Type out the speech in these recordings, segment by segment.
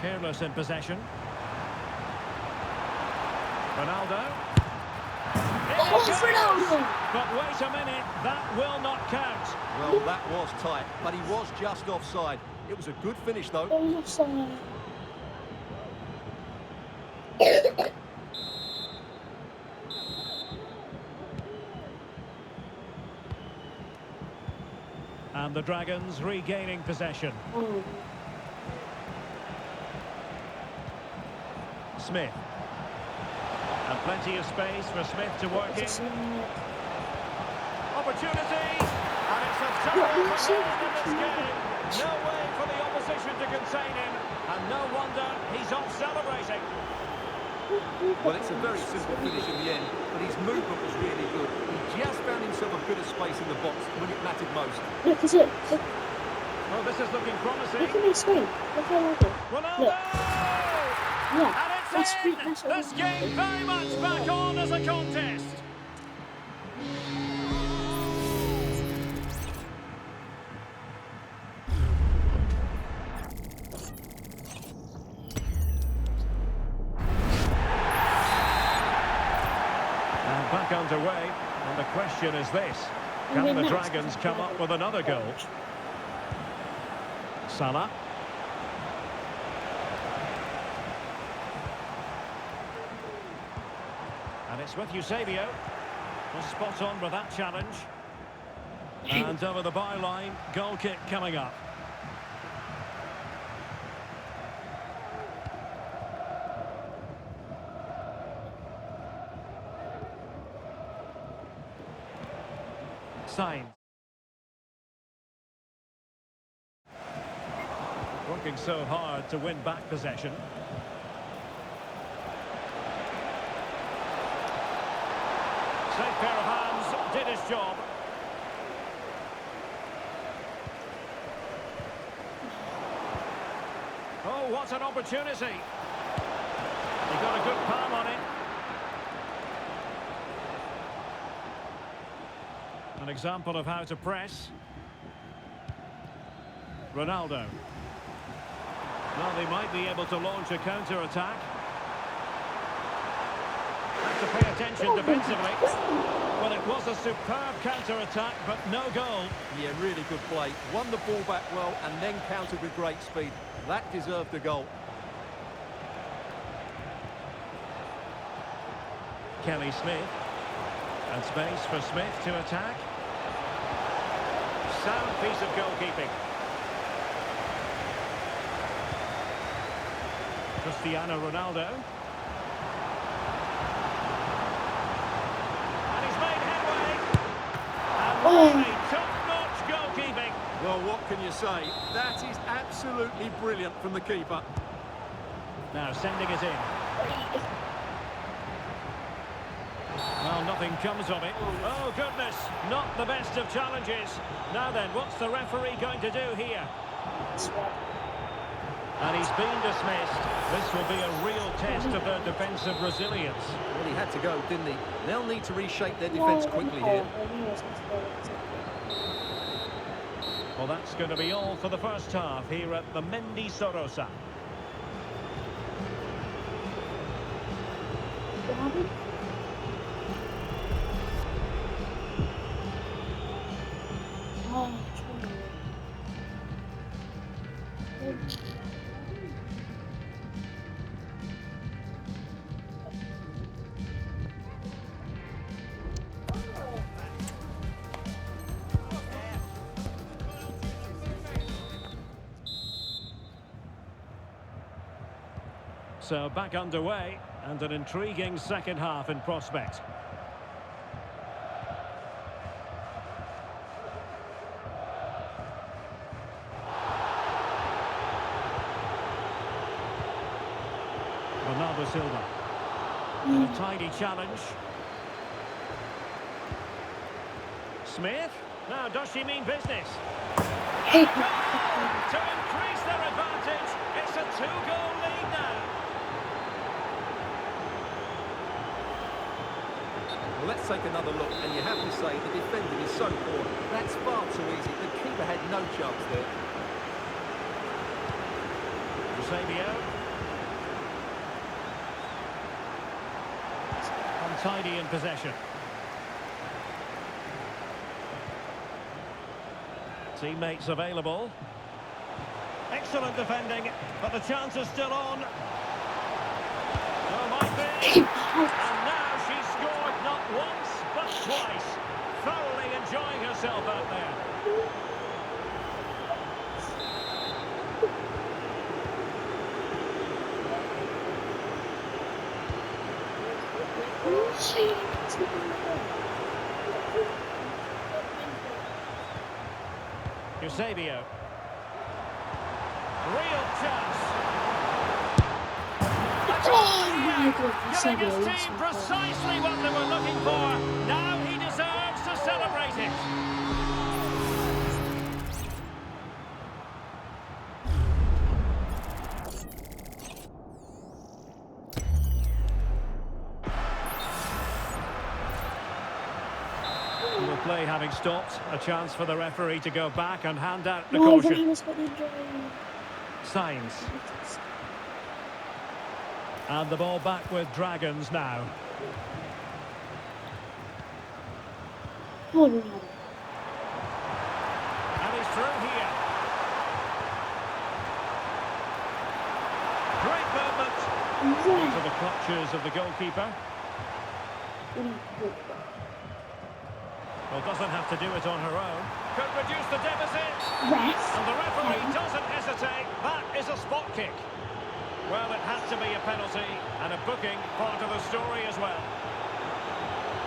Careless in possession. Ronaldo. Oh, Ronaldo! But wait a minute, that will not count. Well, that was tight, but he was just offside. It was a good finish, though. Oh, offside. And the Dragons regaining possession. Oh. Smith. And plenty of space for Smith to work in. Opportunity! And it's a terrible performance in this game. No way for the opposition to contain him. And no wonder he's off celebrating. Well, it's a very simple finish in the end, but his movement was really good. He just found himself a bit of space in the box when it mattered most. Look, is it? Look, Well, this is looking promising. look at me swing. Look how I do. Ronaldo! Look. Yeah, And it's that's in! sweet. That's This game very much back on as a contest. And back underway, and the question is this: can the Dragons come up with another goal? Salah. And it's with Eusebio. Was spot on with that challenge. And over the byline, goal kick coming up. Sainz. Working so hard to win back possession. Safe pair of hands, did his job. Oh, what an opportunity. He got a good palm on it. An example of how to press. Ronaldo. Well, they might be able to launch a counter-attack. Have to pay attention defensively. Well, it was a superb counter-attack, but no goal. Yeah, really good play. Won the ball back well and then countered with great speed. That deserved a goal. Kelly Smith. And space for Smith to attack. Sound piece of goalkeeping. Cristiano Ronaldo. And he's made headway. And really top-notch goalkeeping. Well, what can you say? That is absolutely brilliant from the keeper. Now sending it in. Well, nothing comes of it. Oh, goodness. Not the best of challenges. Now then, what's the referee going to do here? And he's been dismissed. This will be a real test of their defensive resilience. Well, he had to go, didn't he? They'll need to reshape their defence quickly here. Well, that's going to be all for the first half here at the Mendy Sorosa. What happened? Oh, So back underway and an intriguing second half in prospect. Bernardo Silva. And a tidy challenge. Smith. Now, does she mean business? To increase their advantage. It's a two-goal lead now. Well, let's take another look, and you have to say the defending is so poor. That's far too easy. The keeper had no chance there. Eusebio. Untidy in possession. Teammates available. Excellent defending, but the chance is still on. Oh, might be. And now she's scored not once, but twice. Thoroughly enjoying herself out there. Eusebio. Real chance. Oh my God, Giving his Eusebio. team precisely what they were looking for. Now he deserves to celebrate it. The play having stopped, a chance for the referee to go back and hand out the No, caution. he was got the injury. Signs. And the ball back with Dragons now. Oh, no. And he's through here. Great movement. Into the clutches of the goalkeeper. Well, doesn't have to do it on her own. Could reduce the deficit. Yes. And the referee doesn't hesitate. That is a spot kick. Well, it had to be a penalty, and a booking part of the story as well.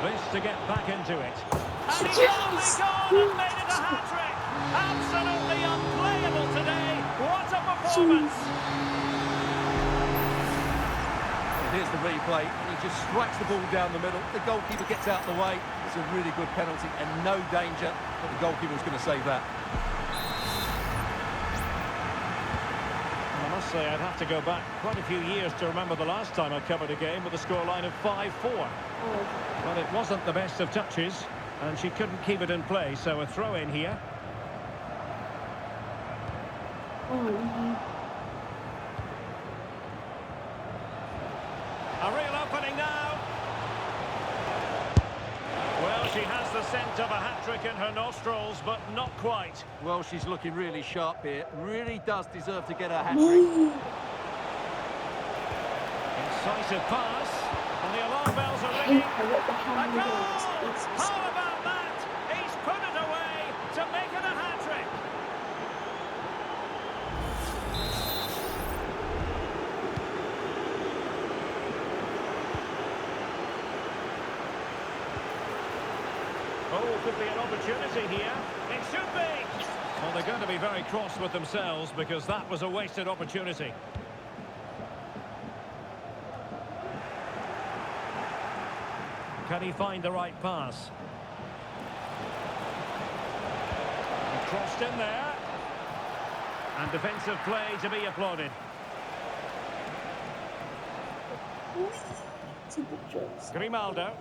This to get back into it. And he's only gone and made it a hat-trick. Absolutely unplayable today. What a performance. Here's the replay. He just strikes the ball down the middle. The goalkeeper gets out of the way. It's a really good penalty and no danger that the goalkeeper was going to save that. I must say I'd have to go back quite a few years to remember the last time I covered a game with a scoreline of 5-4. Well, it wasn't the best of touches, and she couldn't keep it in play, so a throw in here. A real opening now. Well, she has the scent of a hat-trick in her nostrils, but not quite. Well, she's looking really sharp here. Really does deserve to get a hat-trick. Incisive pass, and the alarm bells are ringing. A goal! How about that? He's put it away to make it a hat-trick. Oh, could be an opportunity here. It should be. Well, they're going to be very cross with themselves because that was a wasted opportunity. Can he find the right pass? He crossed in there. And defensive play to be applauded. Grimaldo.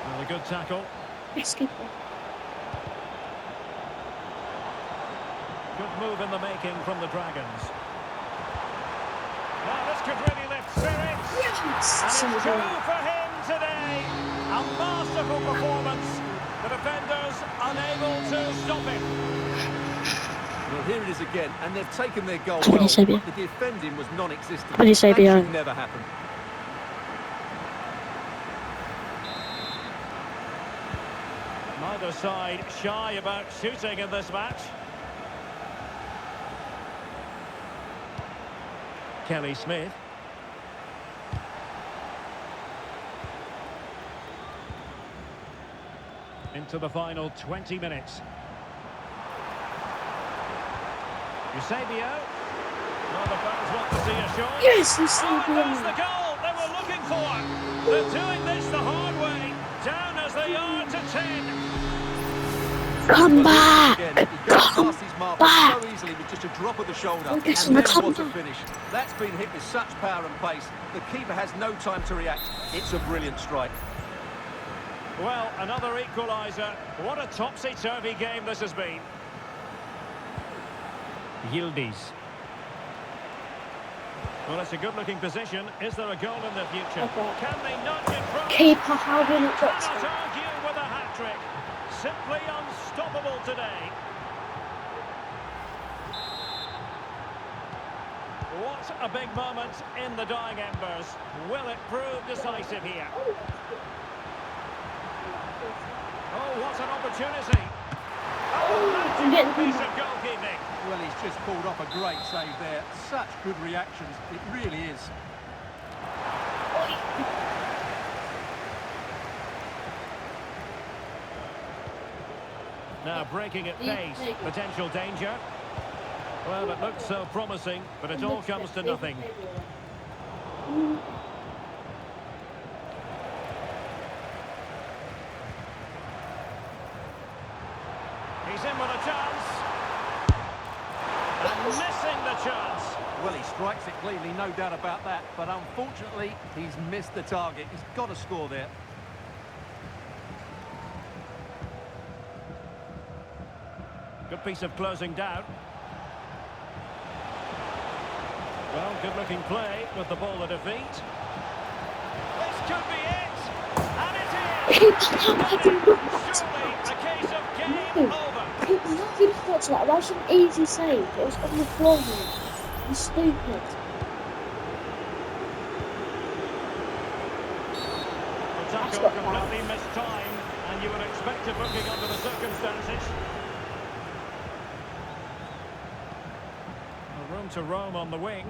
And a good tackle. Good move in the making from the Dragons. Well, this could really lift spirits. Yes. And it's 2 for him today. A masterful performance. The defenders unable to stop him. Well, here it is again, and they've taken their goal Come on, well. Eusebio. The defending was non-existent. Come on, Eusebio. That should never happen. Neither side shy about shooting in this match. Kelly Smith. Into the final 20 minutes. Eusebio. Well, the fans want to see a shot. Yes, Oh, Eusebio. that's the goal they were looking for. They're doing this the hard way. Down as they are to 10. Come back! Again, he goes past his mark back. so easily with just a drop of the shoulder. Oh, And this then is the what a comeback. finish. That's been hit with such power and pace. The keeper has no time to react. It's a brilliant strike. Well, another equaliser. What a topsy-turvy game this has been. Yildiz. Well, it's a good-looking position. Is there a goal in the future? Okay. Can they nudge it from? Keeper, how will it get Cannot to? argue with a hat-trick. Simply unstoppable today. What a big moment in the dying embers. Will it prove decisive here? Oh, what an opportunity. Oh, I'm getting piece the of goalkeeping. Well, he's just pulled off a great save there. Such good reactions. It really is. Now breaking at pace. Potential danger. Well, it looked so promising, but it all comes to nothing. He's in with a chance. And missing the chance. Well, he strikes it cleanly, no doubt about that. But unfortunately, he's missed the target. He's got to score there. Good piece of closing down. Well, good-looking play with the ball at her feet. This could be it. And it is. Surely a case of game over. Keeper, how could you catch that? That was an easy save. It was on the floor, man. You're stupid. The tackle completely missed time, and you would expect a booking under the circumstances. Room to roam on the wing.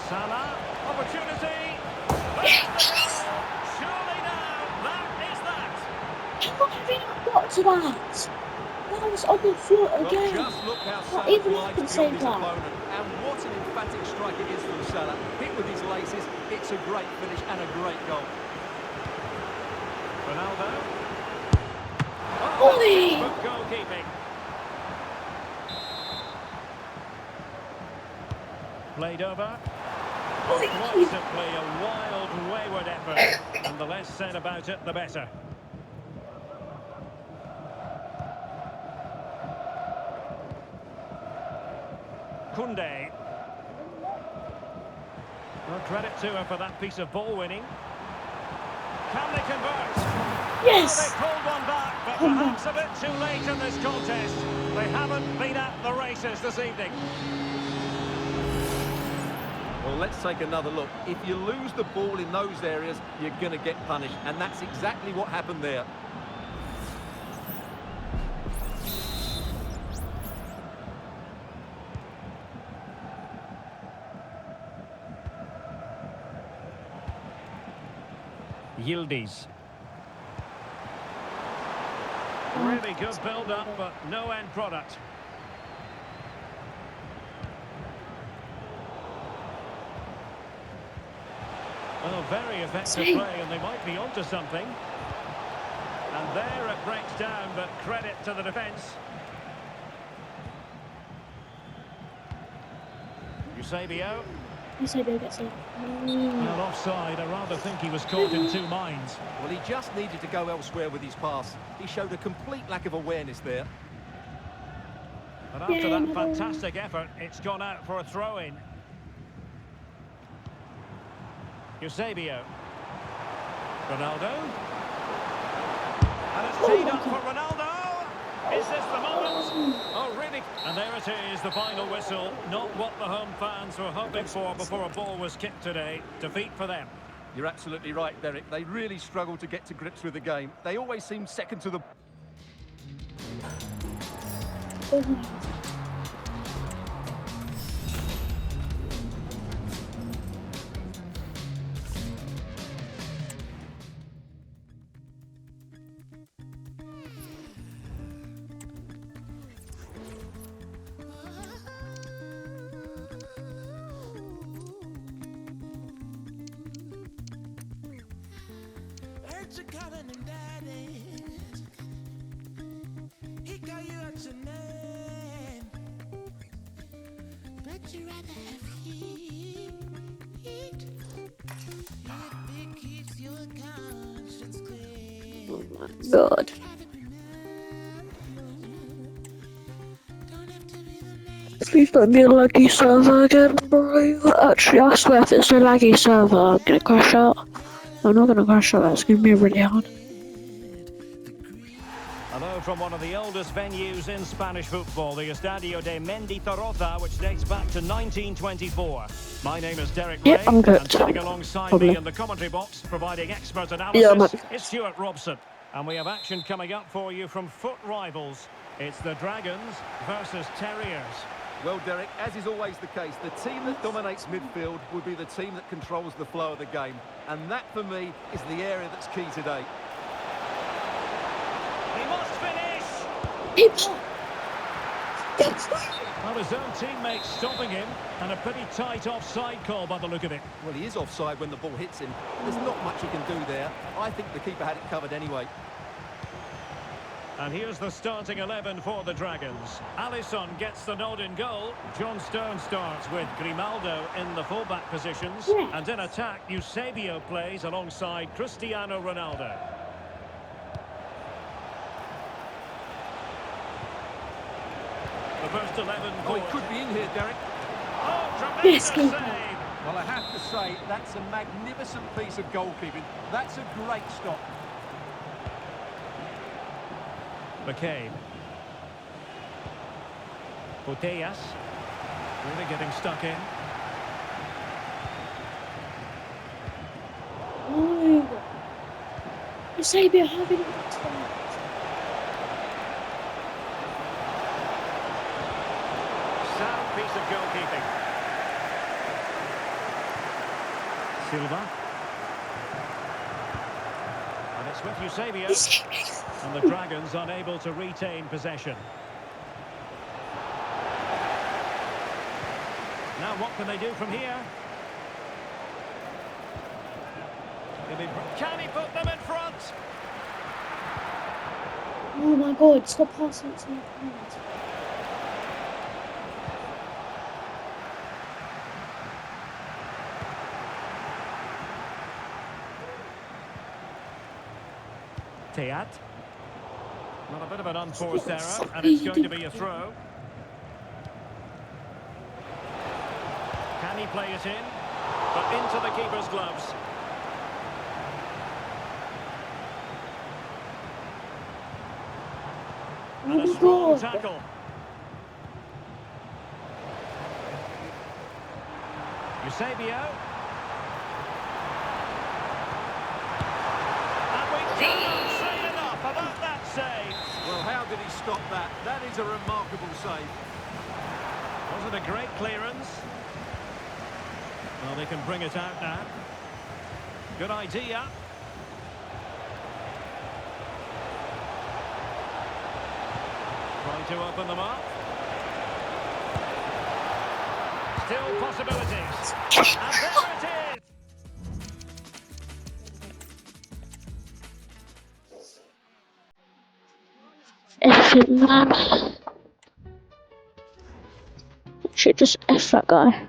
Salah, opportunity. Surely now, that is that. How have you not got to that? That was on the floor Well, again. just look how Not Salah even I glides can beyond save his that. opponent. And what an emphatic strike it is from Salah. Hit with his laces. It's a great finish and a great goal. Ronaldo. Oi! Good goalkeeping. Played over. Quite simply a wild, wayward effort. And the less said about it, the better. Koundé. Well, credit to her for that piece of ball winning. Can they convert? Yes! Well, they pulled one back, but perhaps a bit too late in this contest. They haven't been at the races this evening. Well, let's take another look. If you lose the ball in those areas, you're going to get punished. And that's exactly what happened there. Yildiz. Really good build-up, but no end product. Well, very effective play, and they might be onto something. And there it breaks down, but credit to the defence. Eusebio. Eusebio gets it. Well, offside. I rather think he was caught in two minds. Well, he just needed to go elsewhere with his pass. He showed a complete lack of awareness there. But after that fantastic effort, it's gone out for a throw-in. Eusebio. Ronaldo. And it's teed up for Ronaldo. Is this the moment? Oh, really? And there it is, the final whistle. Not what the home fans were hoping for before a ball was kicked today. Defeat for them. You're absolutely right, Derek. They really struggled to get to grips with the game. They always seemed second to the... You calling him daddy. He call you out your name, but you rather have heat. It keeps your conscience clear. God. Please don't be a laggy server again, bro. Actually, I swear if it's a laggy server, I'm gonna crash out. I'm not gonna crash out, that's gonna be really hard. Hello from one of the oldest venues in Spanish football, the Estadio de Mendizorroza, which dates back to 1924. My name is Derek Yep, Ray, I'm good. and sitting alongside Probably. me in the commentary box, providing expert Yeah, analysis, man. is Stuart Robson. And we have action coming up for you from foot rivals. It's the Dragons versus Terriers. Well, Derek, as is always the case, the team that dominates midfield will be the team that controls the flow of the game. And that, for me, is the area that's key today. He must finish! It's... Well, his own teammates stopping him, and a pretty tight offside call by the look of it. Well, he is offside when the ball hits him. There's not much he can do there. I think the keeper had it covered anyway. And here's the starting 11 for the Dragons. Alisson gets the nod in goal. John Stone starts with Grimaldo in the fullback positions. Yeah. And in attack, Eusebio plays alongside Cristiano Ronaldo. The first 11 Oh, forward. he could be in here, Derek. Oh, tremendous Yes, save! keeper. Well, I have to say, that's a magnificent piece of goalkeeping. That's a great stop. McCabe. Botellas. Really getting stuck in. No. Eusebio having it. Sound piece of goalkeeping. Silva. And it's with Eusebio. And the Dragons unable to retain possession. Now what can they do from here? Can he put them in front? Oh my god, stop passing it to my friends. Teat. Well, a bit of an unforced error, and it's going to be a throw. Can he play it in? But into the keeper's gloves. And a Oh my strong god. tackle. Eusebio. And we cannot say enough about that save. Well, how did he stop that? That is a remarkable save. Was it a great clearance? Well, they can bring it out now. Good idea. Trying to open them up. Still possibilities. And there it is! F him, man. Should just F that guy.